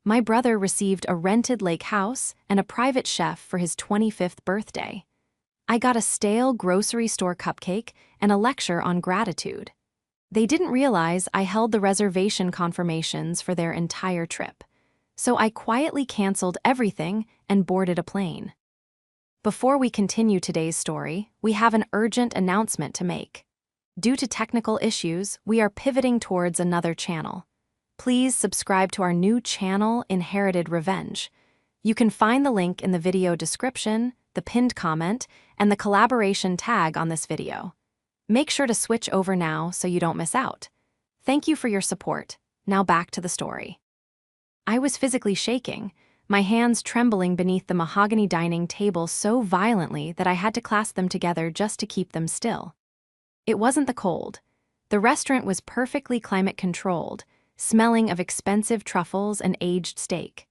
My brother received a rented lake house and a private chef for his 25th birthday. I got a stale grocery store cupcake and a lecture on gratitude. They didn't realize I held the reservation confirmations for their entire trip, so I quietly canceled everything and boarded a plane. Before we continue today's story, we have an urgent announcement to make. Due to technical issues, we are pivoting towards another channel. Please subscribe to our new channel, Inherited Revenge. You can find the link in the video description, the pinned comment, and the collaboration tag on this video. Make sure to switch over now so you don't miss out. Thank you for your support. Now back to the story. I was physically shaking, my hands trembling beneath the mahogany dining table so violently that I had to clasp them together just to keep them still. It wasn't the cold. The restaurant was perfectly climate-controlled, smelling of expensive truffles and aged steak.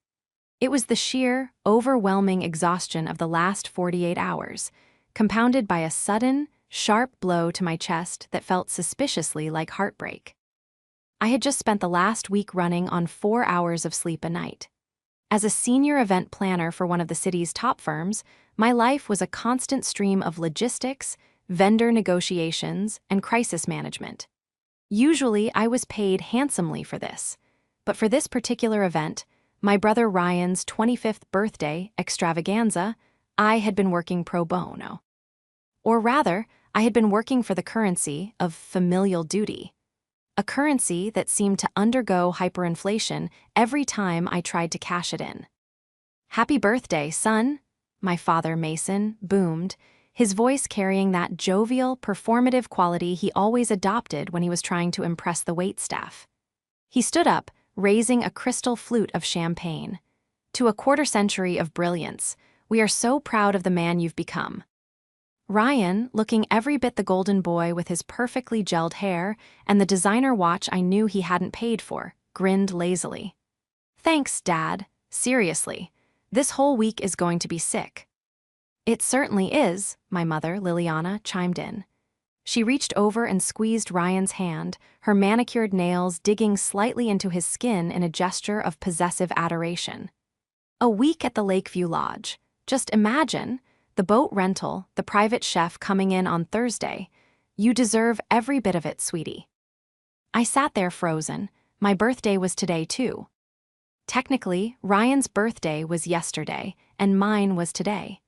It was the sheer, overwhelming exhaustion of the last 48 hours, compounded by a sudden, sharp blow to my chest that felt suspiciously like heartbreak. I had just spent the last week running on 4 hours of sleep a night. As a senior event planner for one of the city's top firms, my life was a constant stream of logistics, vendor negotiations, and crisis management. Usually, I was paid handsomely for this, but for this particular event, my brother Ryan's 25th birthday extravaganza, I had been working pro bono. Or rather, I had been working for the currency of familial duty, a currency that seemed to undergo hyperinflation every time I tried to cash it in. "Happy birthday, son," my father Mason boomed, his voice carrying that jovial, performative quality he always adopted when he was trying to impress the waitstaff. He stood up, raising a crystal flute of champagne. "To a quarter-century of brilliance, we are so proud of the man you've become." Ryan, looking every bit the golden boy with his perfectly gelled hair and the designer watch I knew he hadn't paid for, grinned lazily. "Thanks, Dad. Seriously, this whole week is going to be sick." "It certainly is," my mother, Liliana, chimed in. She reached over and squeezed Ryan's hand, her manicured nails digging slightly into his skin in a gesture of possessive adoration. "A week at the Lakeview Lodge. Just imagine. The boat rental, the private chef coming in on Thursday. You deserve every bit of it, sweetie." I sat there frozen. My birthday was today, too. Technically, Ryan's birthday was yesterday, and mine was today.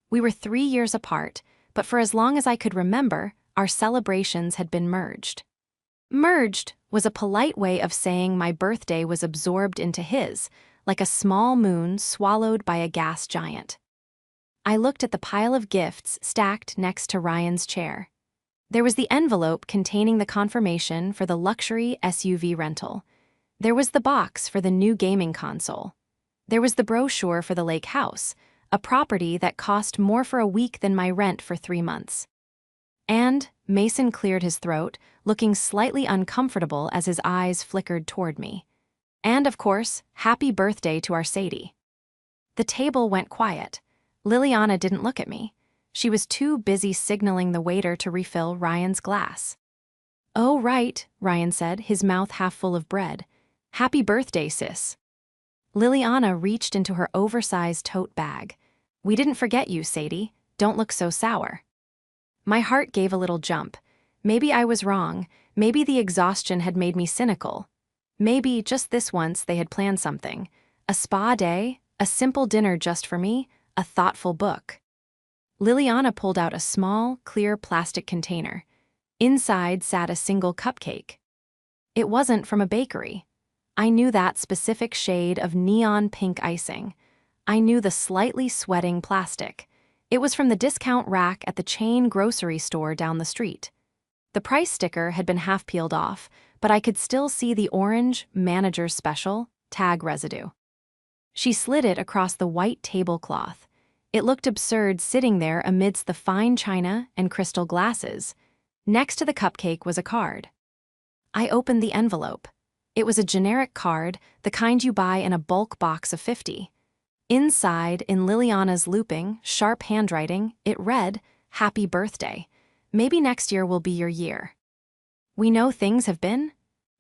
We were 3 years apart, but for as long as I could remember, our celebrations had been merged. Merged was a polite way of saying my birthday was absorbed into his, like a small moon swallowed by a gas giant. I looked at the pile of gifts stacked next to Ryan's chair. There was the envelope containing the confirmation for the luxury SUV rental. There was the box for the new gaming console. There was the brochure for the lake house, a property that cost more for a week than my rent for 3 months. And Mason cleared his throat, looking slightly uncomfortable as his eyes flickered toward me. And of course, happy birthday to our Sadie. The table went quiet. Liliana didn't look at me. She was too busy signaling the waiter to refill Ryan's glass. "Oh, right," Ryan said, his mouth half full of bread. "Happy birthday, sis." Liliana reached into her oversized tote bag. "We didn't forget you, Sadie. Don't look so sour." My heart gave a little jump. Maybe I was wrong. Maybe the exhaustion had made me cynical. Maybe, just this once, they had planned something. A spa day, a simple dinner just for me, a thoughtful book. Liliana pulled out a small, clear plastic container. Inside sat a single cupcake. It wasn't from a bakery. I knew that specific shade of neon pink icing. I knew the slightly sweating plastic. It was from the discount rack at the chain grocery store down the street. The price sticker had been half peeled off, but I could still see the orange "Manager's Special" tag residue. She slid it across the white tablecloth. It looked absurd sitting there amidst the fine china and crystal glasses. Next to the cupcake was a card. I opened the envelope. It was a generic card, the kind you buy in a bulk box of 50. Inside, in Liliana's looping, sharp handwriting, it read, "Happy birthday. Maybe next year will be your year." "We know things have been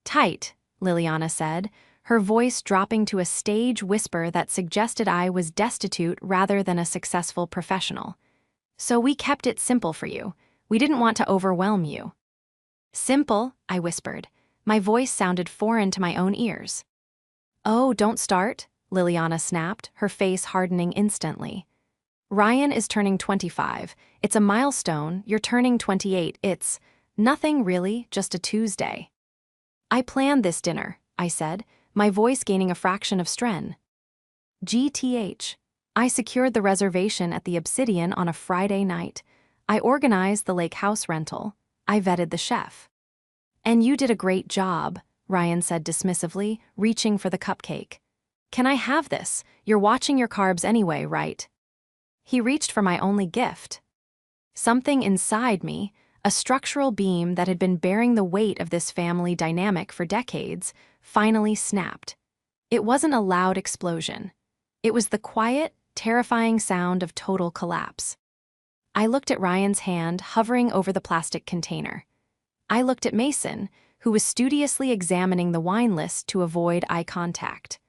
tight," Liliana said, her voice dropping to a stage whisper that suggested I was destitute rather than a successful professional. "So we kept it simple for you. We didn't want to overwhelm you." "Simple," I whispered. My voice sounded foreign to my own ears. "Oh, don't start," Liliana snapped, her face hardening instantly. "Ryan is turning 25. It's a milestone. You're turning 28. It's nothing really, just a Tuesday." "I planned this dinner," I said, my voice gaining a fraction of strength. GTH. I secured the reservation at the Obsidian on a Friday night. I organized the lake house rental. I vetted the chef. "And you did a great job," Ryan said dismissively, reaching for the cupcake. "Can I have this? You're watching your carbs anyway, right?" He reached for my only gift. Something inside me, a structural beam that had been bearing the weight of this family dynamic for decades, finally snapped. It wasn't a loud explosion. It was the quiet, terrifying sound of total collapse. I looked at Ryan's hand hovering over the plastic container. I looked at Mason, who was studiously examining the wine list to avoid eye contact.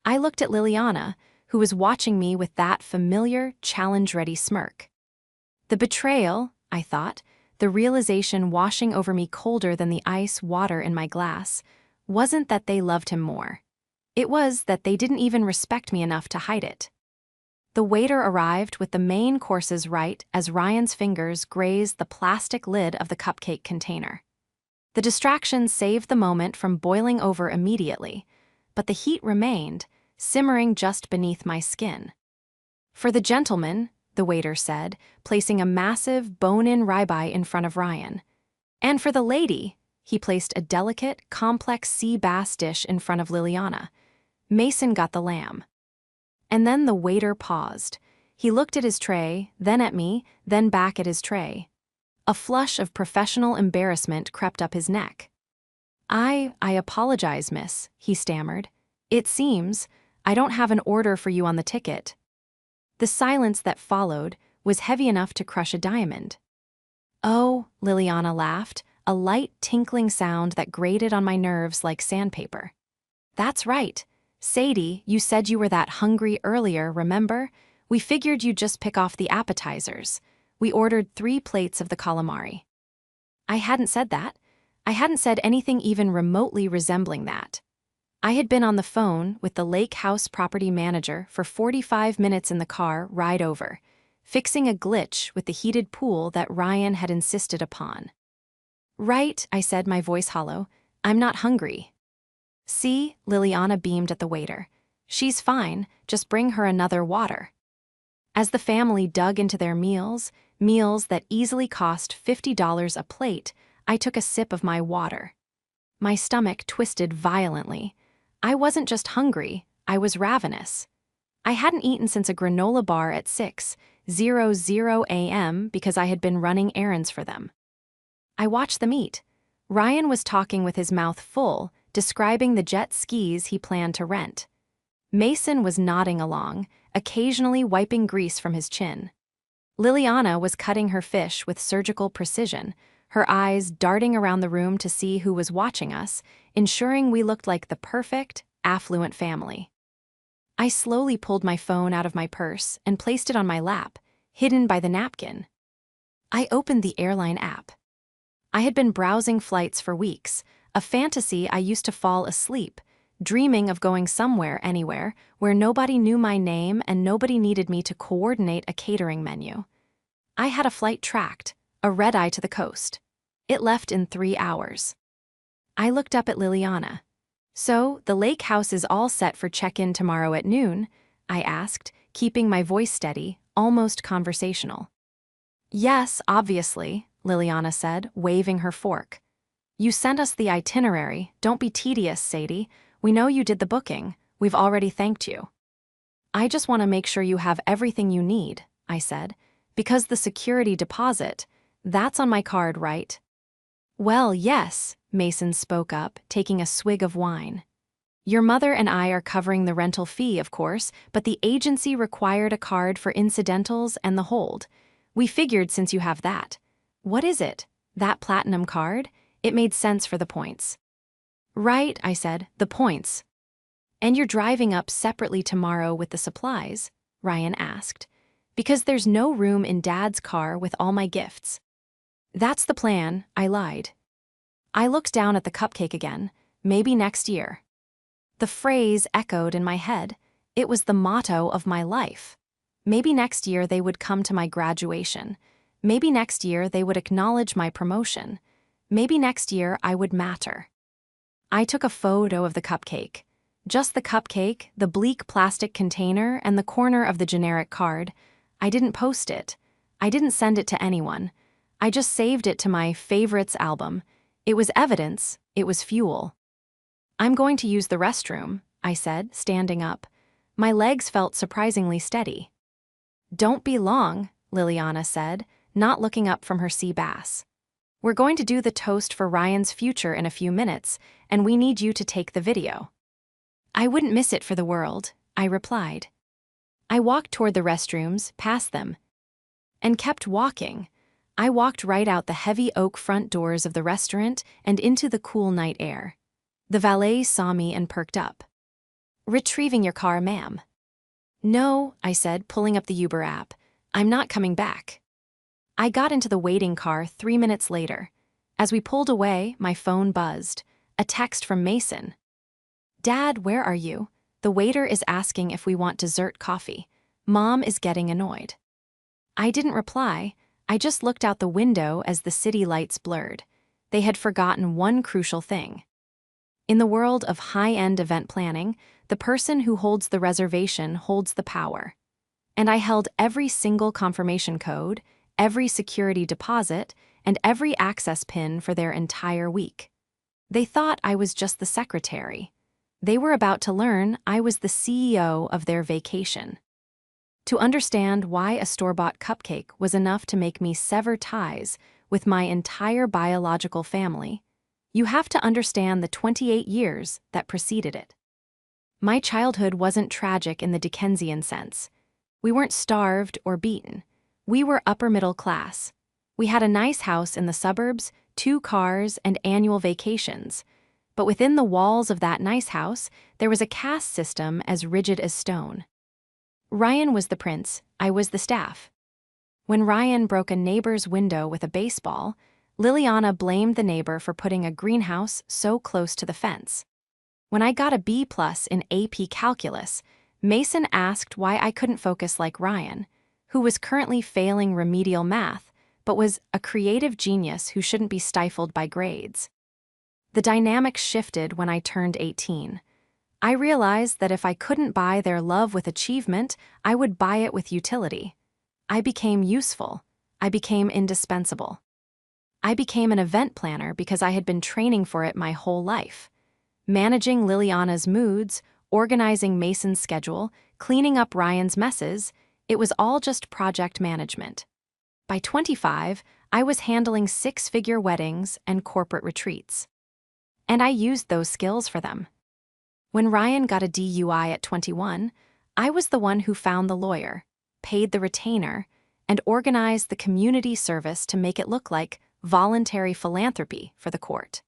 I looked at Liliana, who was watching me with that familiar, challenge-ready smirk. The betrayal, I thought, the realization washing over me colder than the ice water in my glass, wasn't that they loved him more. It was that they didn't even respect me enough to hide it. The waiter arrived with the main courses right as Ryan's fingers grazed the plastic lid of the cupcake container. The distraction saved the moment from boiling over immediately, but the heat remained, simmering just beneath my skin. "For the gentleman," the waiter said, placing a massive bone-in ribeye in front of Ryan. "And for the lady," he placed a delicate, complex sea bass dish in front of Liliana. Mason got the lamb. And then the waiter paused. He looked at his tray, then at me, then back at his tray. A flush of professional embarrassment crept up his neck. I apologize, miss," he stammered. "It seems I don't have an order for you on the ticket." The silence that followed was heavy enough to crush a diamond. "Oh," Liliana laughed, a light tinkling sound that grated on my nerves like sandpaper. "That's right. Sadie, you said you were that hungry earlier, remember? We figured you'd just pick off the appetizers. We ordered 3 plates of the calamari." I hadn't said that. I hadn't said anything even remotely resembling that. I had been on the phone with the lake house property manager for 45 minutes in the car ride over, fixing a glitch with the heated pool that Ryan had insisted upon. "Right," I said, my voice hollow. "I'm not hungry." "See," Liliana beamed at the waiter. "She's fine, just bring her another water." As the family dug into their meals that easily cost $50 a plate, I took a sip of my water. My stomach twisted violently. I wasn't just hungry, I was ravenous. I hadn't eaten since a granola bar at 6:00 a.m. because I had been running errands for them. I watched them eat. Ryan was talking with his mouth full, describing the jet skis he planned to rent. Mason was nodding along, occasionally wiping grease from his chin. Liliana was cutting her fish with surgical precision, her eyes darting around the room to see who was watching us, ensuring we looked like the perfect, affluent family. I slowly pulled my phone out of my purse and placed it on my lap, hidden by the napkin. I opened the airline app. I had been browsing flights for weeks, a fantasy I used to fall asleep, dreaming of going somewhere, anywhere, where nobody knew my name and nobody needed me to coordinate a catering menu. I had a flight tracked, a red-eye to the coast. It left in 3 hours. I looked up at Liliana. "So, the lake house is all set for check-in tomorrow at noon?" I asked, keeping my voice steady, almost conversational. "Yes, obviously," Liliana said, waving her fork. "You sent us the itinerary. Don't be tedious, Sadie. We know you did the booking. We've already thanked you." "I just want to make sure you have everything you need," I said, "because the security deposit, that's on my card, right?" "Well, yes," Mason spoke up, taking a swig of wine. "Your mother and I are covering the rental fee, of course, but the agency required a card for incidentals and the hold. We figured since you have that." "What is it? That platinum card?" It made sense for the points. "Right," I said, "the points." "And you're driving up separately tomorrow with the supplies?" Ryan asked. "Because there's no room in Dad's car with all my gifts." "That's the plan," I lied. I looked down at the cupcake again. "Maybe next year." The phrase echoed in my head. It was the motto of my life. Maybe next year they would come to my graduation. Maybe next year they would acknowledge my promotion. Maybe next year I would matter. I took a photo of the cupcake. Just the cupcake, the bleak plastic container, and the corner of the generic card. I didn't post it. I didn't send it to anyone. I just saved it to my favorites album. It was evidence. It was fuel. "I'm going to use the restroom," I said, standing up. My legs felt surprisingly steady. "Don't be long," Liliana said, not looking up from her sea bass. "We're going to do the toast for Ryan's future in a few minutes, and we need you to take the video." "I wouldn't miss it for the world," I replied. I walked toward the restrooms, past them, and kept walking. I walked right out the heavy oak front doors of the restaurant and into the cool night air. The valet saw me and perked up. "Retrieving your car, ma'am." "No," I said, pulling up the Uber app. "I'm not coming back." I got into the waiting car 3 minutes later. As we pulled away, my phone buzzed. A text from Mason. "Dad, where are you? The waiter is asking if we want dessert coffee. Mom is getting annoyed." I didn't reply. I just looked out the window as the city lights blurred. They had forgotten one crucial thing. In the world of high-end event planning, the person who holds the reservation holds the power. And I held every single confirmation code, every security deposit, and every access pin for their entire week. They thought I was just the secretary. They were about to learn I was the CEO of their vacation. To understand why a store-bought cupcake was enough to make me sever ties with my entire biological family, you have to understand the 28 years that preceded it. My childhood wasn't tragic in the Dickensian sense. We weren't starved or beaten. We were upper middle class. We had a nice house in the suburbs, 2 cars, and annual vacations. But within the walls of that nice house, there was a caste system as rigid as stone. Ryan was the prince, I was the staff. When Ryan broke a neighbor's window with a baseball, Liliana blamed the neighbor for putting a greenhouse so close to the fence. When I got a B+ in AP Calculus, Mason asked why I couldn't focus like Ryan, who was currently failing remedial math, but was a creative genius who shouldn't be stifled by grades. The dynamic shifted when I turned 18. I realized that if I couldn't buy their love with achievement, I would buy it with utility. I became useful. I became indispensable. I became an event planner because I had been training for it my whole life. Managing Liliana's moods, organizing Mason's schedule, cleaning up Ryan's messes, it was all just project management. By 25, I was handling 6-figure weddings and corporate retreats. And I used those skills for them. When Ryan got a DUI at 21, I was the one who found the lawyer, paid the retainer, and organized the community service to make it look like voluntary philanthropy for the court.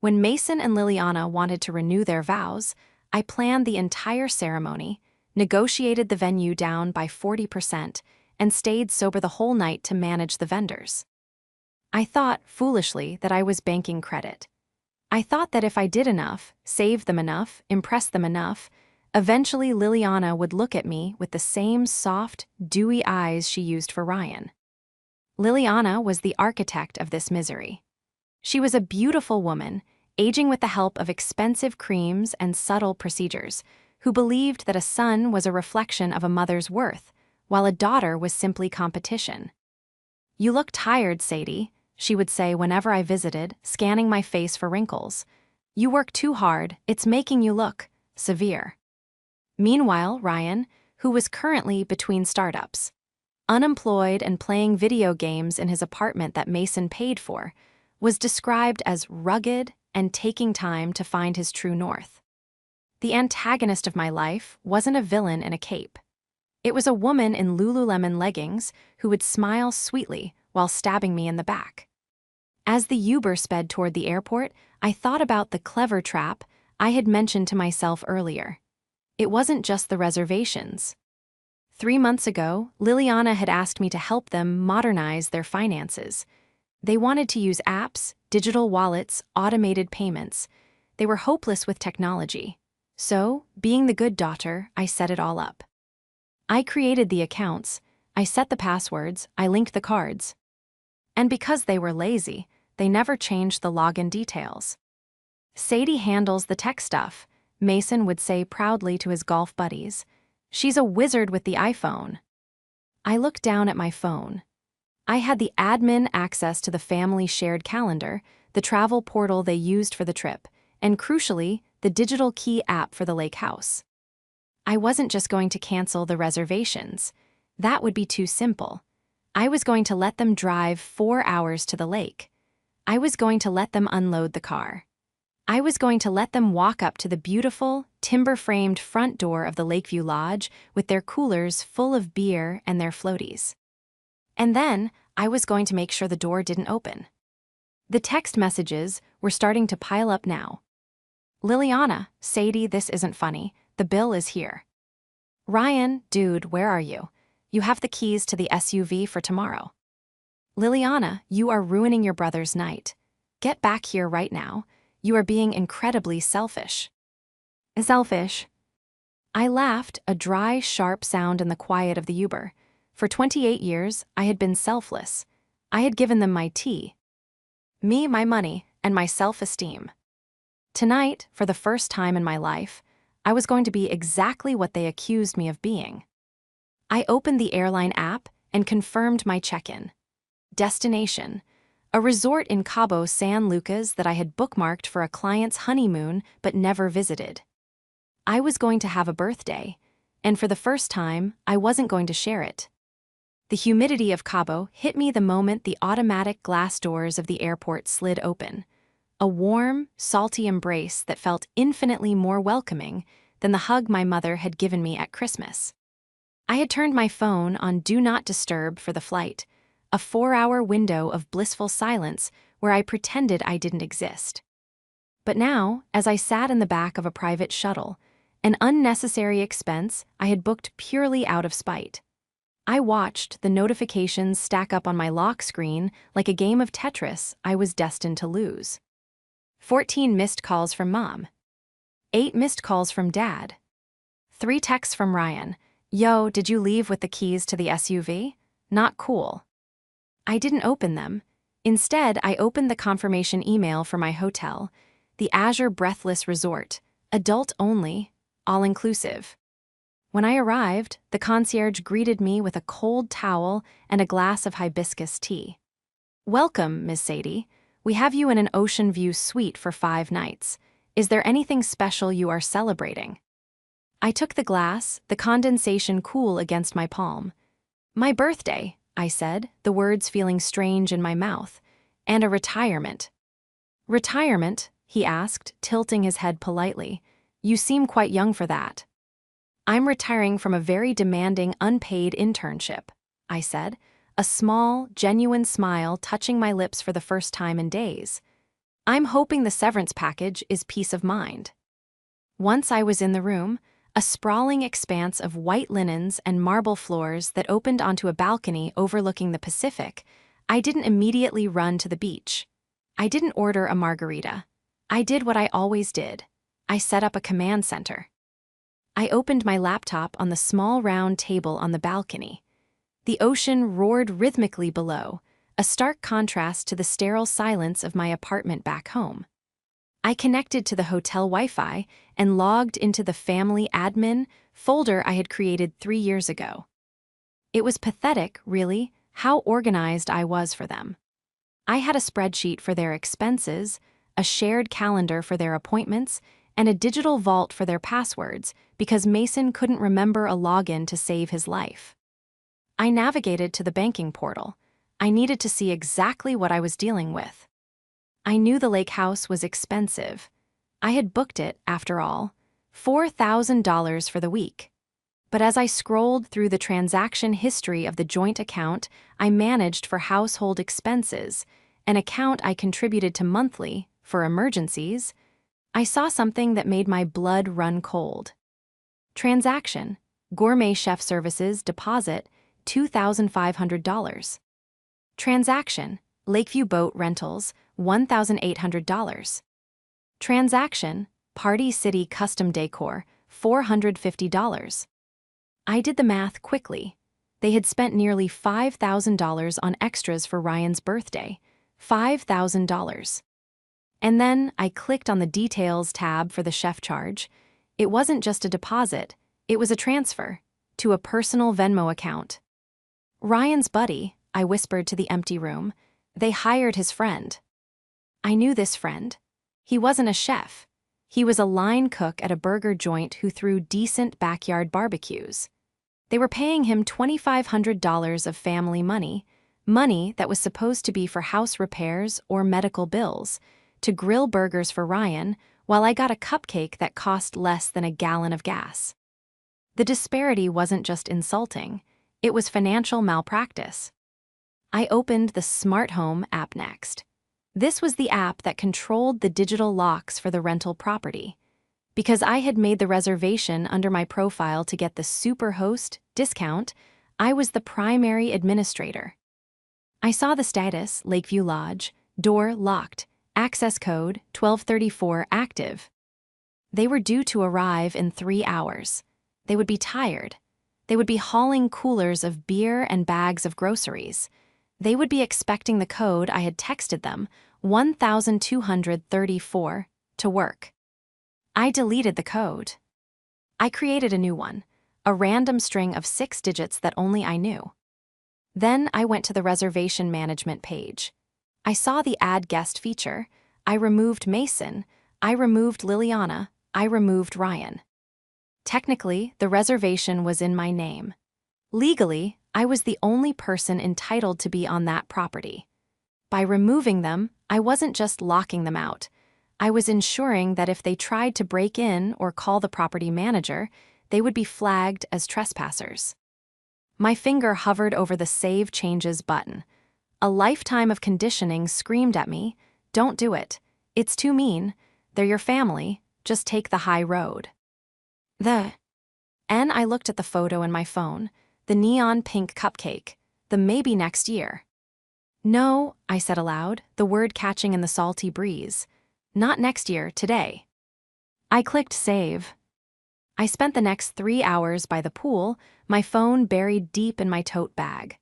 When Mason and Liliana wanted to renew their vows, I planned the entire ceremony, negotiated the venue down by 40%, and stayed sober the whole night to manage the vendors. I thought, foolishly, that I was banking credit. I thought that if I did enough, saved them enough, impressed them enough, eventually Liliana would look at me with the same soft, dewy eyes she used for Ryan. Liliana was the architect of this misery. She was a beautiful woman, aging with the help of expensive creams and subtle procedures, who believed that a son was a reflection of a mother's worth, while a daughter was simply competition. "You look tired, Sadie," she would say whenever I visited, scanning my face for wrinkles. "You work too hard, it's making you look severe." Meanwhile, Ryan, who was currently between startups, unemployed and playing video games in his apartment that Mason paid for, was described as rugged and taking time to find his true north. The antagonist of my life wasn't a villain in a cape. It was a woman in Lululemon leggings who would smile sweetly while stabbing me in the back. As the Uber sped toward the airport, I thought about the clever trap I had mentioned to myself earlier. It wasn't just the reservations. 3 months ago, Liliana had asked me to help them modernize their finances. They wanted to use apps, digital wallets, automated payments. They were hopeless with technology. So, being the good daughter, I set it all up. I created the accounts, I set the passwords, I linked the cards. And because they were lazy, they never changed the login details. Sadie handles the tech stuff, Mason would say proudly to his golf buddies. She's a wizard with the iPhone. I looked down at my phone. I had the admin access to the family shared calendar, the travel portal they used for the trip, and crucially, the digital key app for the lake house. I wasn't just going to cancel the reservations. That would be too simple. I was going to let them drive 4 hours to the lake. I was going to let them unload the car. I was going to let them walk up to the beautiful, timber-framed front door of the Lakeview Lodge with their coolers full of beer and their floaties. And then, I was going to make sure the door didn't open. The text messages were starting to pile up now. Liliana, Sadie, this isn't funny. The bill is here. Ryan, dude, where are you? You have the keys to the SUV for tomorrow. Liliana, you are ruining your brother's night. Get back here right now. You are being incredibly selfish. Selfish. I laughed, a dry, sharp sound in the quiet of the Uber. For 28 years, I had been selfless. I had given them my tea. Me, my money, and my self-esteem. Tonight, for the first time in my life, I was going to be exactly what they accused me of being. I opened the airline app and confirmed my check-in. Destination: a resort in Cabo San Lucas that I had bookmarked for a client's honeymoon but never visited. I was going to have a birthday, and for the first time, I wasn't going to share it. The humidity of Cabo hit me the moment the automatic glass doors of the airport slid open. A warm, salty embrace that felt infinitely more welcoming than the hug my mother had given me at Christmas. I had turned my phone on Do Not Disturb for the flight, a 4-hour window of blissful silence where I pretended I didn't exist. But now, as I sat in the back of a private shuttle, an unnecessary expense I had booked purely out of spite, I watched the notifications stack up on my lock screen like a game of Tetris I was destined to lose. 14 missed calls from Mom. 8 missed calls from Dad. 3 texts from Ryan. Yo, did you leave with the keys to the SUV? Not cool. I didn't open them. Instead, I opened the confirmation email for my hotel, the Azure Breathless Resort, adult only, all-inclusive. When I arrived, the concierge greeted me with a cold towel and a glass of hibiscus tea. Welcome, Miss Sadie. We have you in an ocean view suite for 5 nights. Is there anything special you are celebrating? I took the glass, the condensation cool against my palm. My birthday, I said, the words feeling strange in my mouth, and a retirement. Retirement? He asked, tilting his head politely. You seem quite young for that. I'm retiring from a very demanding unpaid internship, I said, a small, genuine smile touching my lips for the first time in days. I'm hoping the severance package is peace of mind. Once I was in the room, a sprawling expanse of white linens and marble floors that opened onto a balcony overlooking the Pacific, I didn't immediately run to the beach. I didn't order a margarita. I did what I always did. I set up a command center. I opened my laptop on the small round table on the balcony. The ocean roared rhythmically below, a stark contrast to the sterile silence of my apartment back home. I connected to the hotel Wi-Fi and logged into the family admin folder I had created 3 years ago. It was pathetic, really, how organized I was for them. I had a spreadsheet for their expenses, a shared calendar for their appointments, and a digital vault for their passwords because Mason couldn't remember a login to save his life. I navigated to the banking portal. I needed to see exactly what I was dealing with. I knew the lake house was expensive. I had booked it, after all, $4,000 for the week. But as I scrolled through the transaction history of the joint account I managed for household expenses, an account I contributed to monthly for emergencies, I saw something that made my blood run cold. Transaction: Gourmet Chef Services deposit $2,500. Transaction: Lakeview Boat Rentals $1,800. Transaction: Party City Custom Decor $450. I did the math quickly. They had spent nearly $5,000 on extras for Ryan's birthday. $5,000. And then I clicked on the Details tab for the chef charge. It wasn't just a deposit, it was a transfer to a personal Venmo account. Ryan's buddy, I whispered to the empty room. They hired his friend. I knew this friend. He wasn't a chef. He was a line cook at a burger joint who threw decent backyard barbecues. They were paying him $2,500 of family money that was supposed to be for house repairs or medical bills, to grill burgers for Ryan while I got a cupcake that cost less than a gallon of gas. The disparity wasn't just insulting, it was financial malpractice. I opened the Smart Home app next. This was the app that controlled the digital locks for the rental property. Because I had made the reservation under my profile to get the Superhost discount, I was the primary administrator. I saw the status: Lakeview Lodge, door locked, access code 1234 active. They were due to arrive in 3 hours. They would be tired. They would be hauling coolers of beer and bags of groceries. They would be expecting the code I had texted them, 1234, to work. I deleted the code. I created a new one, a random string of 6 digits that only I knew. Then I went to the reservation management page. I saw the Add Guest feature. I removed Mason. I removed Liliana. I removed Ryan. Technically, the reservation was in my name. Legally, I was the only person entitled to be on that property. By removing them, I wasn't just locking them out. I was ensuring that if they tried to break in or call the property manager, they would be flagged as trespassers. My finger hovered over the Save Changes button. A lifetime of conditioning screamed at me, "Don't do it. It's too mean. They're your family. Just take the high road." And I looked at the photo in my phone, the neon pink cupcake, the maybe next year. "No," I said aloud, the word catching in the salty breeze. "Not next year, today." I clicked save. I spent the next 3 hours by the pool, my phone buried deep in my tote bag.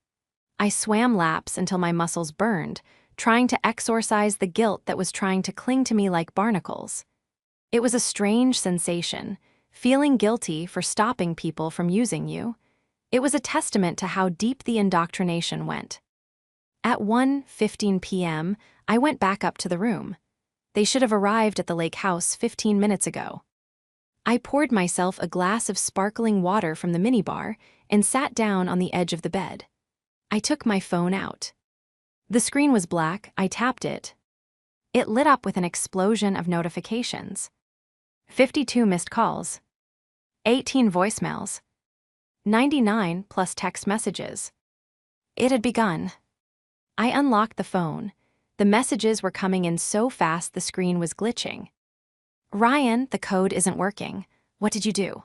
I swam laps until my muscles burned, trying to exorcise the guilt that was trying to cling to me like barnacles. It was a strange sensation, feeling guilty for stopping people from using you. It was a testament to how deep the indoctrination went. At 1:15 p.m., I went back up to the room. They should have arrived at the lake house 15 minutes ago. I poured myself a glass of sparkling water from the minibar and sat down on the edge of the bed. I took my phone out. The screen was black. I tapped it. It lit up with an explosion of notifications. 52 missed calls. 18 voicemails. 99 plus text messages. It had begun. I unlocked the phone. The messages were coming in so fast the screen was glitching. "Ryan, the code isn't working. What did you do?"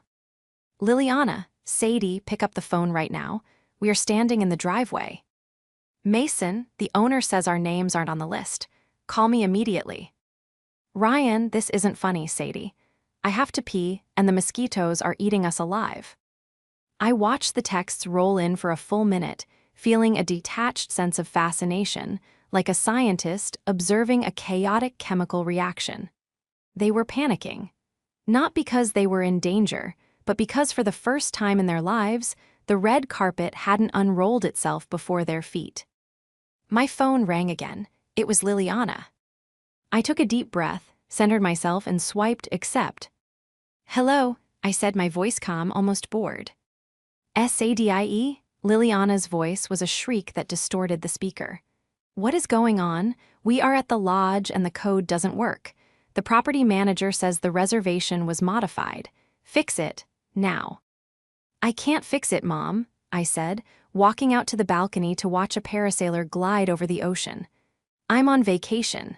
"Liliana, Sadie, pick up the phone right now. We are standing in the driveway." "Mason, the owner says our names aren't on the list. Call me immediately." "Ryan, this isn't funny, Sadie. I have to pee, and the mosquitoes are eating us alive." I watched the texts roll in for a full minute, feeling a detached sense of fascination, like a scientist observing a chaotic chemical reaction. They were panicking. Not because they were in danger, but because for the first time in their lives, the red carpet hadn't unrolled itself before their feet. My phone rang again. It was Liliana. I took a deep breath, centered myself, and swiped accept. "Hello," I said, my voice calm, almost bored. "Sadie?" Liliana's voice was a shriek that distorted the speaker. "What is going on? We are at the lodge and the code doesn't work. The property manager says the reservation was modified. Fix it, now." "I can't fix it, Mom," I said, walking out to the balcony to watch a parasailer glide over the ocean. "I'm on vacation."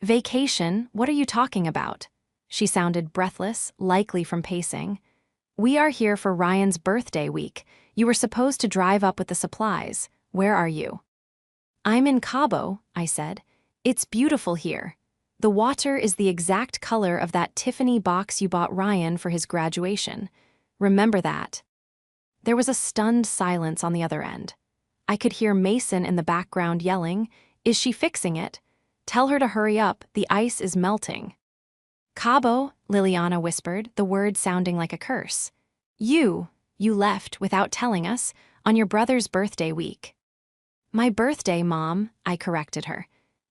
"Vacation? What are you talking about?" She sounded breathless, likely from pacing. "We are here for Ryan's birthday week. You were supposed to drive up with the supplies. Where are you?" "I'm in Cabo," I said. "It's beautiful here. The water is the exact color of that Tiffany box you bought Ryan for his graduation. Remember that." There was a stunned silence on the other end. I could hear Mason in the background yelling, "Is she fixing it? Tell her to hurry up, the ice is melting." "Cabo," Liliana whispered, the word sounding like a curse. You left without telling us on your brother's birthday week." "My birthday, Mom," I corrected her.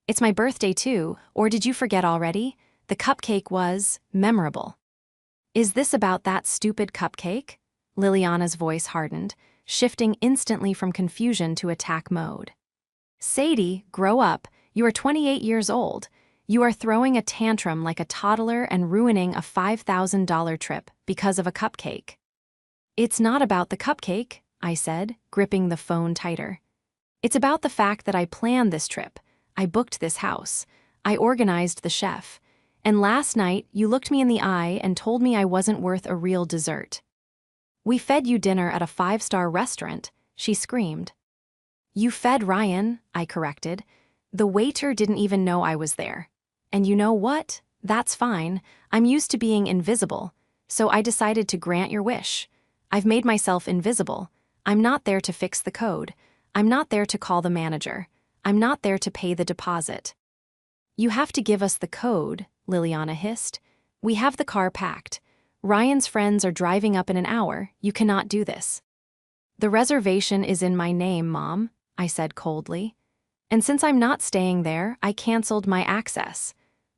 "It's my birthday too, or did you forget already? The cupcake was memorable." "Is this about that stupid cupcake?" Liliana's voice hardened, shifting instantly from confusion to attack mode. "Sadie, grow up. You are 28 years old. You are throwing a tantrum like a toddler and ruining a $5,000 trip because of a cupcake." "It's not about the cupcake," I said, gripping the phone tighter. "It's about the fact that I planned this trip. I booked this house. I organized the chef. And last night, you looked me in the eye and told me I wasn't worth a real dessert." "We fed you dinner at a 5-star restaurant," she screamed. "You fed Ryan," I corrected. "The waiter didn't even know I was there. And you know what? That's fine. I'm used to being invisible. So I decided to grant your wish. I've made myself invisible. I'm not there to fix the code. I'm not there to call the manager. I'm not there to pay the deposit." "You have to give us the code," Liliana hissed. "We have the car packed. Ryan's friends are driving up in an hour. You cannot do this." "The reservation is in my name, Mom," I said coldly. "And since I'm not staying there, I canceled my access.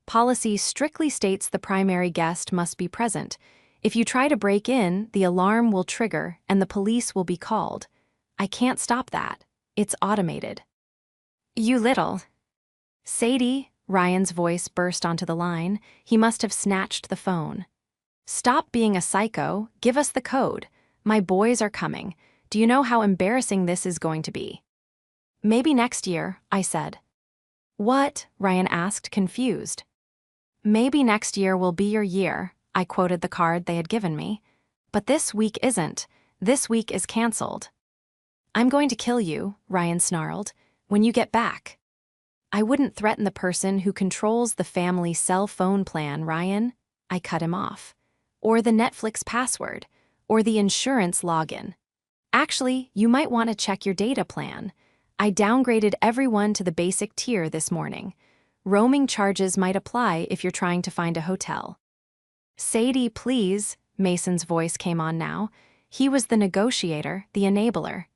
Policy strictly states the primary guest must be present. If you try to break in, the alarm will trigger and the police will be called. I can't stop that. It's automated." "You little..." "Sadie," Ryan's voice burst onto the line. He must have snatched the phone. "Stop being a psycho. Give us the code. My boys are coming. Do you know how embarrassing this is going to be?" "Maybe next year," I said. "What?" Ryan asked, confused. "Maybe next year will be your year," I quoted the card they had given me. "But this week isn't. This week is canceled." "I'm going to kill you," Ryan snarled, "when you get back." "I wouldn't threaten the person who controls the family cell phone plan, Ryan." I cut him off. "Or the Netflix password. Or the insurance login. Actually, you might want to check your data plan. I downgraded everyone to the basic tier this morning. Roaming charges might apply if you're trying to find a hotel." "Sadie, please," Mason's voice came on now. He was the negotiator, the enabler.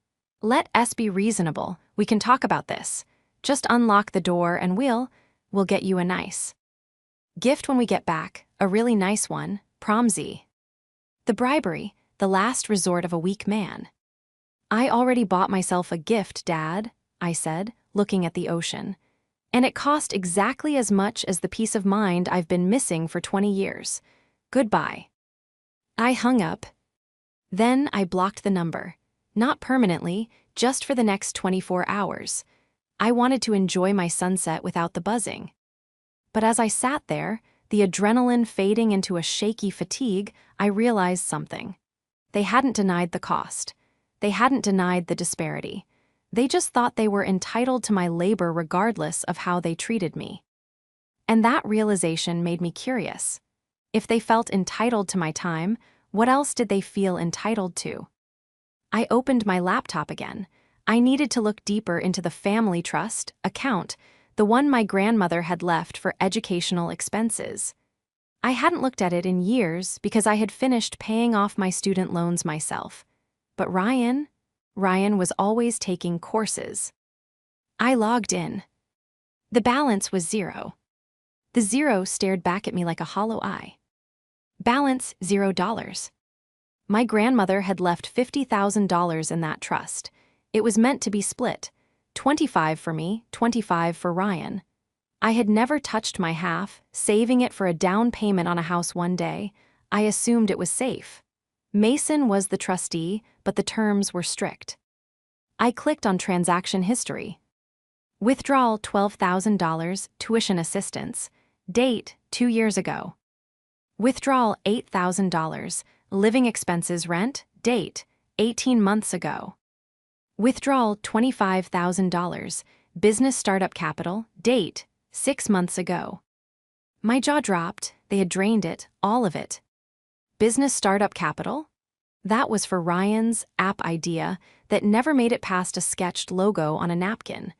"Let us be reasonable. We can talk about this. Just unlock the door and we'll get you a nice gift when we get back, a really nice one, promsy." The bribery, the last resort of a weak man. "I already bought myself a gift, Dad," I said, looking at the ocean. "And it cost exactly as much as the peace of mind I've been missing for 20 years. Goodbye." I hung up. Then I blocked the number. Not permanently, just for the next 24 hours. I wanted to enjoy my sunset without the buzzing. But as I sat there, the adrenaline fading into a shaky fatigue, I realized something. They hadn't denied the cost. They hadn't denied the disparity. They just thought they were entitled to my labor regardless of how they treated me. And that realization made me curious. If they felt entitled to my time, what else did they feel entitled to? I opened my laptop again. I needed to look deeper into the family trust account, the one my grandmother had left for educational expenses. I hadn't looked at it in years because I had finished paying off my student loans myself. But Ryan was always taking courses. I logged in. The balance was 0. The 0 stared back at me like a hollow eye. Balance $0. My grandmother had left $50,000 in that trust. It was meant to be split. 25 for me, 25 for Ryan. I had never touched my half, saving it for a down payment on a house one day. I assumed it was safe. Mason was the trustee, but the terms were strict. I clicked on transaction history. Withdrawal $12,000, tuition assistance. Date 2 years ago. Withdrawal $8,000. Living expenses rent. Date 18 months ago. Withdrawal $25,000. Business startup capital. Date 6 months ago. My jaw dropped. They had drained it, all of it. Business startup capital? That was for Ryan's app idea that never made it past a sketched logo on a napkin.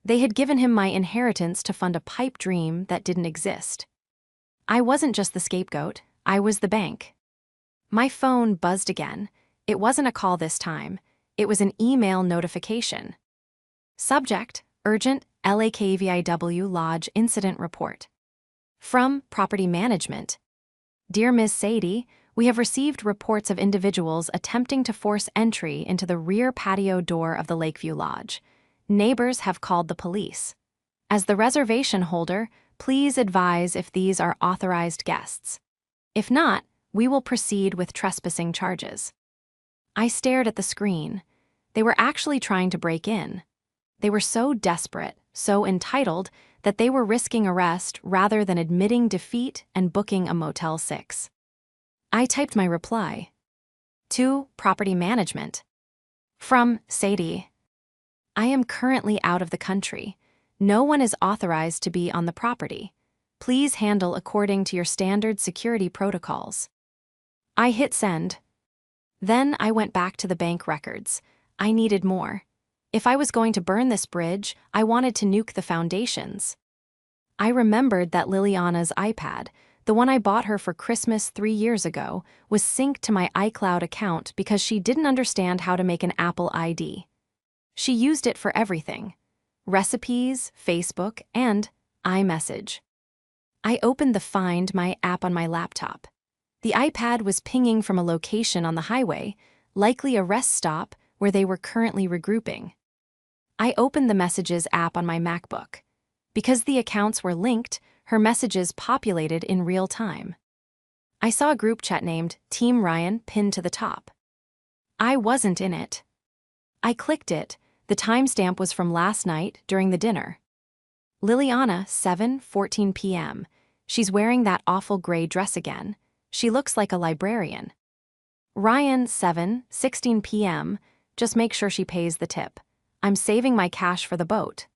They had given him my inheritance to fund a pipe dream that didn't exist. I wasn't just the scapegoat, I was the bank. My phone buzzed again. It wasn't a call this time. It was an email notification. Subject: Urgent LAKVIW Lodge Incident Report. From Property Management. Dear Ms. Sadie, we have received reports of individuals attempting to force entry into the rear patio door of the Lakeview Lodge. Neighbors have called the police. As the reservation holder, please advise if these are authorized guests. If not, we will proceed with trespassing charges. I stared at the screen. They were actually trying to break in. They were so desperate, so entitled, that they were risking arrest rather than admitting defeat and booking a Motel 6. I typed my reply. To Property Management. From Sadie. I am currently out of the country. No one is authorized to be on the property. Please handle according to your standard security protocols. I hit send. Then I went back to the bank records. I needed more. If I was going to burn this bridge, I wanted to nuke the foundations. I remembered that Liliana's iPad, the one I bought her for Christmas 3 years ago, was synced to my iCloud account because she didn't understand how to make an Apple ID. She used it for everything: recipes, Facebook, and iMessage. I opened the Find My app on my laptop. The iPad was pinging from a location on the highway, likely a rest stop where they were currently regrouping. I opened the Messages app on my MacBook. Because the accounts were linked, her messages populated in real time. I saw a group chat named Team Ryan pinned to the top. I wasn't in it. I clicked it. The timestamp was from last night during the dinner. Liliana, 7:14 p.m. She's wearing that awful gray dress again. She looks like a librarian. Ryan, 7:16 p.m. Just make sure she pays the tip. I'm saving my cash for the boat.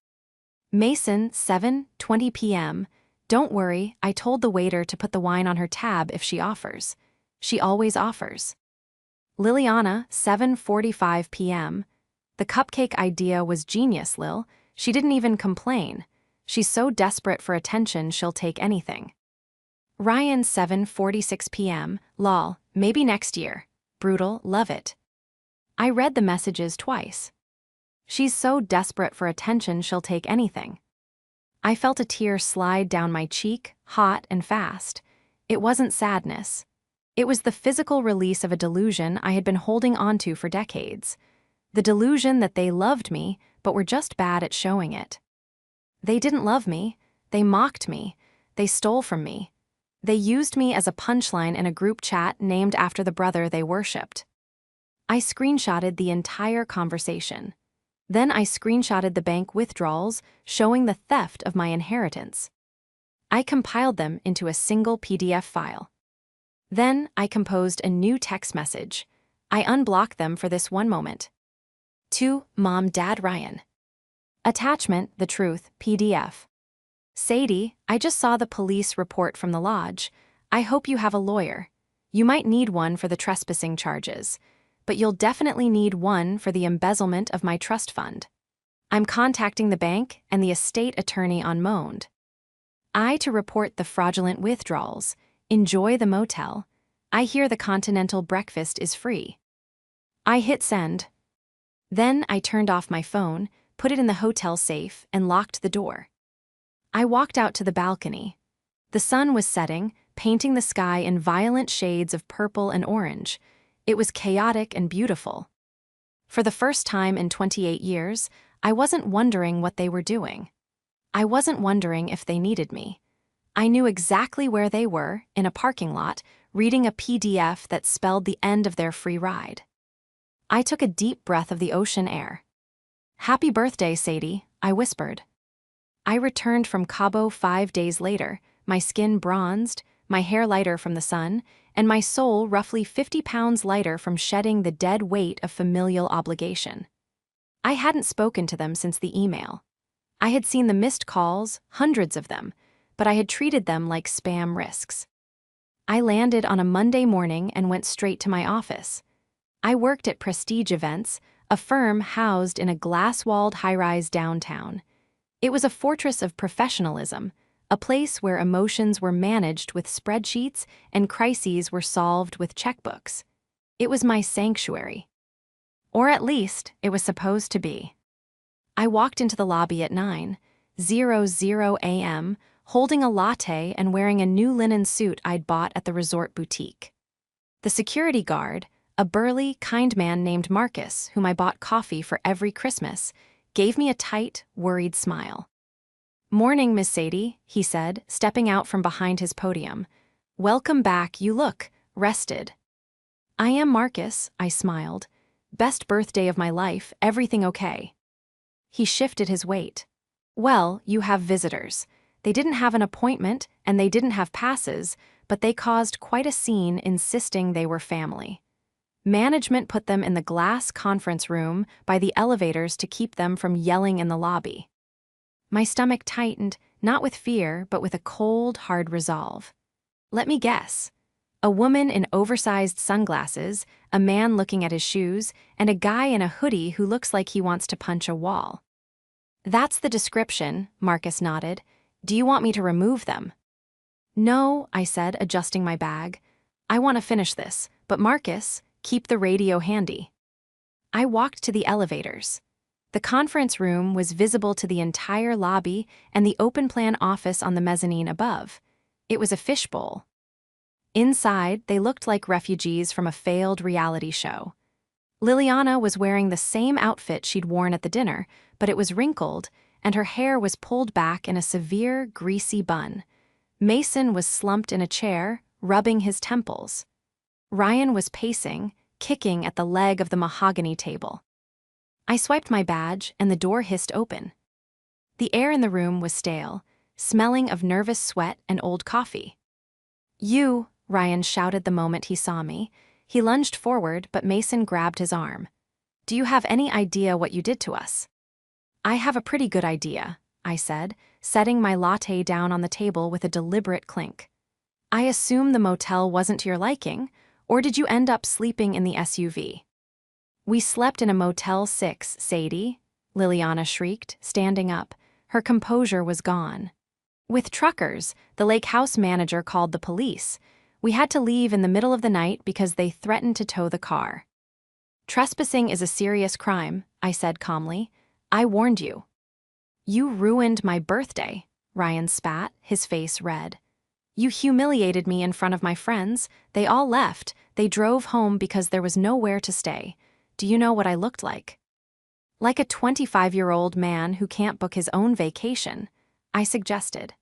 Mason, 7:20 p.m. Don't worry, I told the waiter to put the wine on her tab if she offers. She always offers. Liliana, 7:45 p.m. The cupcake idea was genius, Lil. She didn't even complain. She's so desperate for attention she'll take anything. Ryan, 7:46 p.m. Lol, maybe next year. Brutal, love it. I read the messages twice. She's so desperate for attention she'll take anything. I felt a tear slide down my cheek, hot and fast. It wasn't sadness. It was the physical release of a delusion I had been holding onto for decades. The delusion that they loved me, but were just bad at showing it. They didn't love me. They mocked me. They stole from me. They used me as a punchline in a group chat named after the brother they worshipped. I screenshotted the entire conversation. Then I screenshotted the bank withdrawals showing the theft of my inheritance. I compiled them into a single PDF file. Then I composed a new text message. I unblocked them for this one moment. To Mom, Dad, Ryan. Attachment: the truth, PDF. Sadie, I just saw the police report from the lodge. I hope you have a lawyer. You might need one for the trespassing charges, but you'll definitely need one for the embezzlement of my trust fund. I'm contacting the bank and the estate attorney on Moaned. I to report the fraudulent withdrawals. Enjoy the motel. I hear the continental breakfast is free. I hit send. Then I turned off my phone, put it in the hotel safe, and locked the door. I walked out to the balcony. The sun was setting, painting the sky in violent shades of purple and orange. It was chaotic and beautiful. For the first time in 28 years, I wasn't wondering what they were doing. I wasn't wondering if they needed me. I knew exactly where they were, in a parking lot, reading a PDF that spelled the end of their free ride. I took a deep breath of the ocean air. Happy birthday, Sadie, I whispered. I returned from Cabo 5 days later, my skin bronzed, my hair lighter from the sun, and my soul roughly 50 pounds lighter from shedding the dead weight of familial obligation. I hadn't spoken to them since the email. I had seen the missed calls, hundreds of them, but I had treated them like spam risks. I landed on a Monday morning and went straight to my office. I worked at Prestige Events, a firm housed in a glass-walled high-rise downtown. It was a fortress of professionalism, a place where emotions were managed with spreadsheets and crises were solved with checkbooks. It was my sanctuary. Or at least, it was supposed to be. I walked into the lobby at 9:00 a.m., holding a latte and wearing a new linen suit I'd bought at the resort boutique. The security guard, a burly, kind man named Marcus, whom I bought coffee for every Christmas, gave me a tight, worried smile. "Morning, Miss Sadie," he said, stepping out from behind his podium. "Welcome back, you look rested." "I am Marcus," I smiled. "Best birthday of my life, everything okay?" He shifted his weight. "Well, you have visitors. They didn't have an appointment and they didn't have passes, but they caused quite a scene insisting they were family. Management put them in the glass conference room by the elevators to keep them from yelling in the lobby." My stomach tightened, not with fear, but with a cold, hard resolve. Let me guess. A woman in oversized sunglasses, a man looking at his shoes, and a guy in a hoodie who looks like he wants to punch a wall. "That's the description," Marcus nodded. "Do you want me to remove them?" "No," I said, adjusting my bag. "I want to finish this, but Marcus, keep the radio handy." I walked to the elevators. The conference room was visible to the entire lobby and the open-plan office on the mezzanine above. It was a fishbowl. Inside, they looked like refugees from a failed reality show. Liliana was wearing the same outfit she'd worn at the dinner, but it was wrinkled, and her hair was pulled back in a severe, greasy bun. Mason was slumped in a chair, rubbing his temples. Ryan was pacing, kicking at the leg of the mahogany table. I swiped my badge, and the door hissed open. The air in the room was stale, smelling of nervous sweat and old coffee. "You," Ryan shouted the moment he saw me. He lunged forward, but Mason grabbed his arm. "Do you have any idea what you did to us?" "I have a pretty good idea," I said, setting my latte down on the table with a deliberate clink. "I assume the motel wasn't to your liking, or did you end up sleeping in the SUV?" "We slept in a Motel 6, Sadie," Liliana shrieked, standing up. Her composure was gone. "With truckers, the lake house manager called the police. We had to leave in the middle of the night because they threatened to tow the car." "Trespassing is a serious crime," I said calmly. "I warned you." "You ruined my birthday," Ryan spat, his face red. "You humiliated me in front of my friends. They all left. They drove home because there was nowhere to stay. Do you know what I looked like?" "Like a 25-year-old man who can't book his own vacation," I suggested.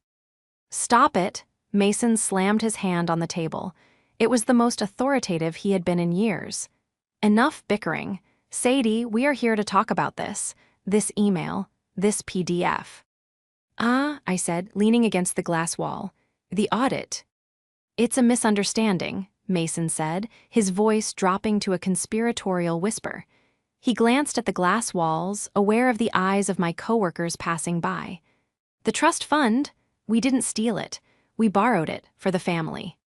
"Stop it," Mason slammed his hand on the table. It was the most authoritative he had been in years. "Enough bickering. Sadie, we are here to talk about this email, this PDF." "Ah," I said, leaning against the glass wall. "The audit." "It's a misunderstanding," Mason said, his voice dropping to a conspiratorial whisper. He glanced at the glass walls, aware of the eyes of my coworkers passing by. "The trust fund? We didn't steal it. We borrowed it for the family."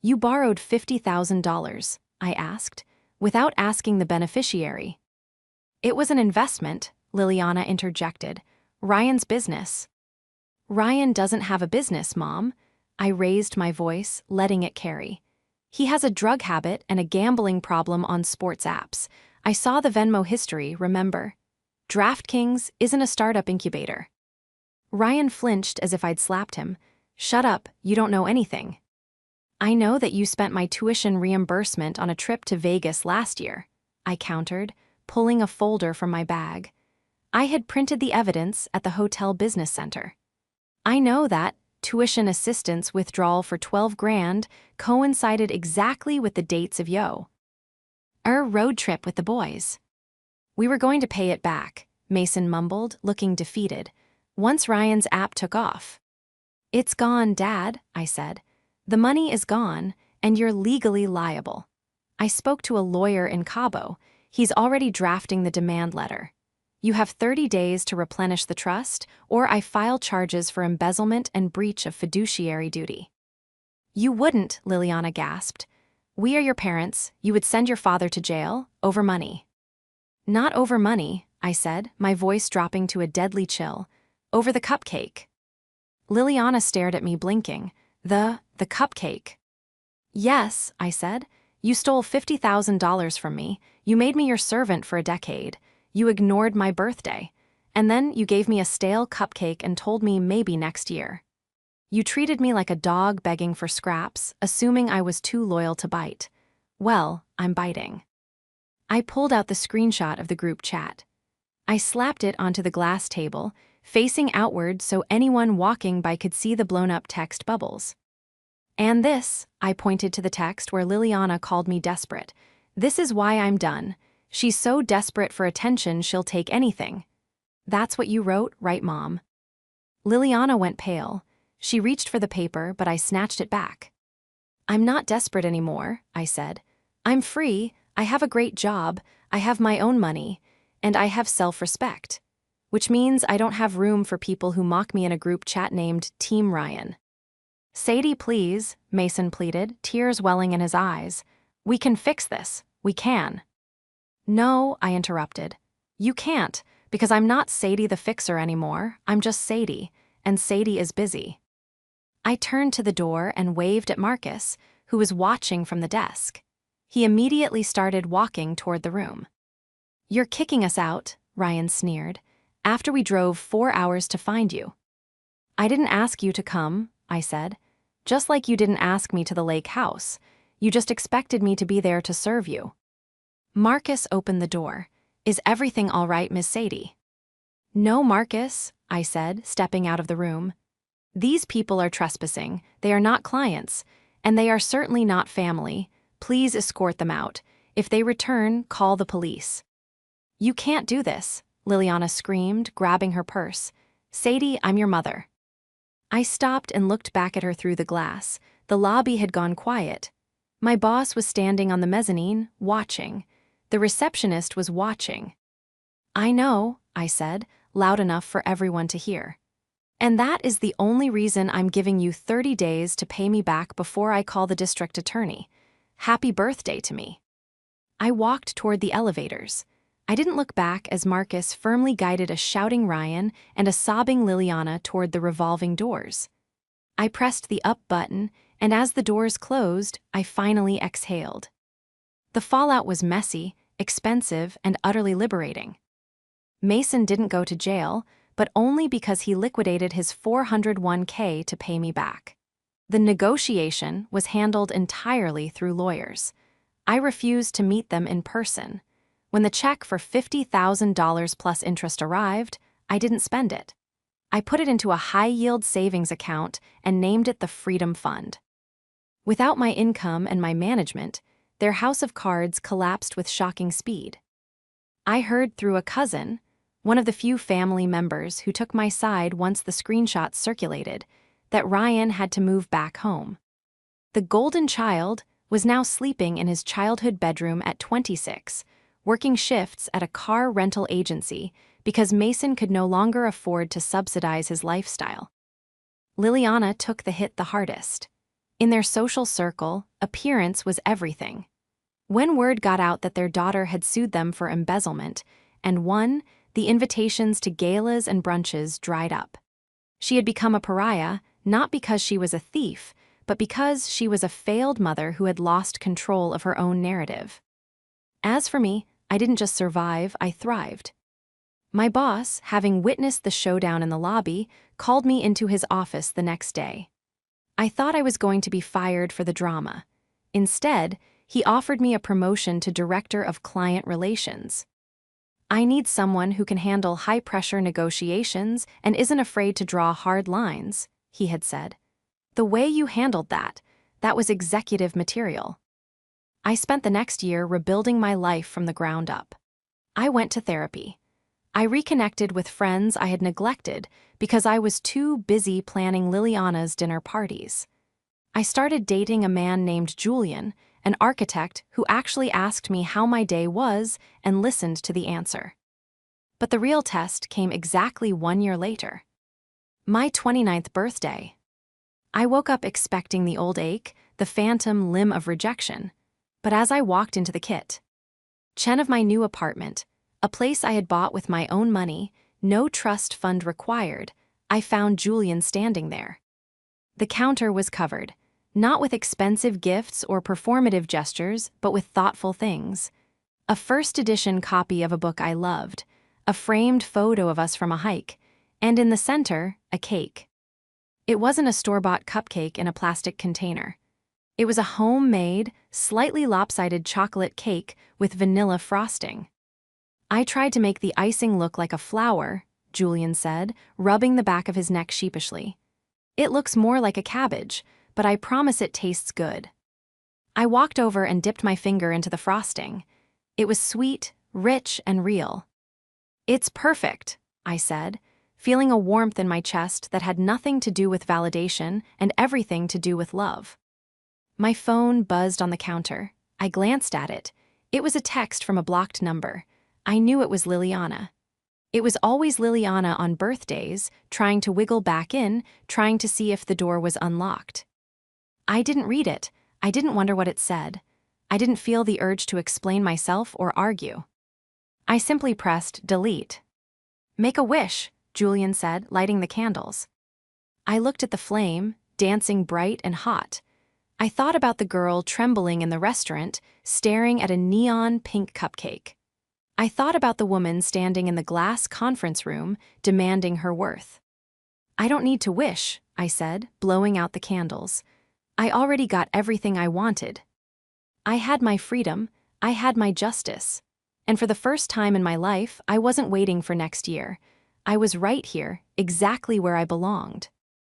"You borrowed $50,000, I asked, without asking the beneficiary. "It was an investment," Liliana interjected. "Ryan's business." "Ryan doesn't have a business, Mom." I raised my voice, letting it carry. "He has a drug habit and a gambling problem on sports apps. I saw the Venmo history, remember? DraftKings isn't a startup incubator." Ryan flinched as if I'd slapped him. "Shut up, you don't know anything." "I know that you spent my tuition reimbursement on a trip to Vegas last year," I countered, pulling a folder from my bag. I had printed the evidence at the hotel business center. "I know that tuition assistance withdrawal for $12,000 coincided exactly with the dates of our road trip with the boys. We were going to pay it back," Mason mumbled, looking defeated, "once Ryan's app took off." "It's gone, Dad," I said. The money is gone, and you're legally liable. I spoke to a lawyer in Cabo. He's already drafting the demand letter. You have 30 days to replenish the trust, or I file charges for embezzlement and breach of fiduciary duty. You wouldn't, Liliana gasped. We are your parents. You would send your father to jail over money. Not over money, I said, my voice dropping to a deadly chill. Over the cupcake. Liliana stared at me, blinking. The cupcake. Yes, I said. You stole $50,000 from me. You made me your servant for a decade. You ignored my birthday. And then you gave me a stale cupcake and told me maybe next year. You treated me like a dog begging for scraps, assuming I was too loyal to bite. Well, I'm biting. I pulled out the screenshot of the group chat. I slapped it onto the glass table, facing outward so anyone walking by could see the blown-up text bubbles. And this, I pointed to the text where Liliana called me desperate. This is why I'm done. She's so desperate for attention she'll take anything. That's what you wrote, right, Mom? Liliana went pale. She reached for the paper, but I snatched it back. I'm not desperate anymore, I said. I'm free, I have a great job, I have my own money, and I have self-respect. Which means I don't have room for people who mock me in a group chat named Team Ryan. Sadie, please, Mason pleaded, tears welling in his eyes. We can fix this. We can. No, I interrupted. You can't, because I'm not Sadie the fixer anymore. I'm just Sadie, and Sadie is busy. I turned to the door and waved at Marcus, who was watching from the desk. He immediately started walking toward the room. You're kicking us out, Ryan sneered, after we drove 4 hours to find you. I didn't ask you to come, I said. Just like you didn't ask me to the lake house. You just expected me to be there to serve you. Marcus opened the door. Is everything all right, Miss Sadie? No, Marcus, I said, stepping out of the room. These people are trespassing. They are not clients, and they are certainly not family. Please escort them out. If they return, call the police. You can't do this, Liliana screamed, grabbing her purse. Sadie, I'm your mother. I stopped and looked back at her through the glass. The lobby had gone quiet. My boss was standing on the mezzanine, watching. The receptionist was watching. I know, I said, loud enough for everyone to hear. And that is the only reason I'm giving you 30 days to pay me back before I call the district attorney. Happy birthday to me. I walked toward the elevators. I didn't look back as Marcus firmly guided a shouting Ryan and a sobbing Liliana toward the revolving doors. I pressed the up button, and as the doors closed, I finally exhaled. The fallout was messy, expensive, and utterly liberating. Mason didn't go to jail, but only because he liquidated his 401k to pay me back. The negotiation was handled entirely through lawyers. I refused to meet them in person. When the check for $50,000 plus interest arrived, I didn't spend it. I put it into a high-yield savings account and named it the Freedom Fund. Without my income and my management, their house of cards collapsed with shocking speed. I heard through a cousin, one of the few family members who took my side once the screenshots circulated, that Ryan had to move back home. The golden child was now sleeping in his childhood bedroom at 26, working shifts at a car rental agency because Mason could no longer afford to subsidize his lifestyle. Liliana took the hit the hardest. In their social circle, appearance was everything. When word got out that their daughter had sued them for embezzlement and won, the invitations to galas and brunches dried up. She had become a pariah, not because she was a thief, but because she was a failed mother who had lost control of her own narrative. As for me, I didn't just survive, I thrived. My boss, having witnessed the showdown in the lobby, called me into his office the next day. I thought I was going to be fired for the drama. Instead, he offered me a promotion to Director of Client Relations. I need someone who can handle high-pressure negotiations and isn't afraid to draw hard lines, he had said. The way you handled that was executive material. I spent the next year rebuilding my life from the ground up. I went to therapy. I reconnected with friends I had neglected because I was too busy planning Liliana's dinner parties. I started dating a man named Julian, an architect who actually asked me how my day was and listened to the answer. But the real test came exactly 1 year later. My 29th birthday. I woke up expecting the old ache, the phantom limb of rejection. But as I walked into the kitchen of my new apartment, a place I had bought with my own money, no trust fund required, I found Julian standing there. The counter was covered, not with expensive gifts or performative gestures, but with thoughtful things. A first edition copy of a book I loved, a framed photo of us from a hike, and in the center, a cake. It wasn't a store-bought cupcake in a plastic container. It was a homemade, slightly lopsided chocolate cake with vanilla frosting. I tried to make the icing look like a flower, Julian said, rubbing the back of his neck sheepishly. It looks more like a cabbage, but I promise it tastes good. I walked over and dipped my finger into the frosting. It was sweet, rich, and real. It's perfect, I said, feeling a warmth in my chest that had nothing to do with validation and everything to do with love. My phone buzzed on the counter. I glanced at it. It was a text from a blocked number. I knew it was Liliana. It was always Liliana on birthdays, trying to wiggle back in, trying to see if the door was unlocked. I didn't read it. I didn't wonder what it said. I didn't feel the urge to explain myself or argue. I simply pressed delete. Make a wish, Julian said, lighting the candles. I looked at the flame, dancing bright and hot. I thought about the girl trembling in the restaurant, staring at a neon pink cupcake. I thought about the woman standing in the glass conference room, demanding her worth. I don't need to wish, I said, blowing out the candles. I already got everything I wanted. I had my freedom, I had my justice. And for the first time in my life, I wasn't waiting for next year. I was right here, exactly where I belonged.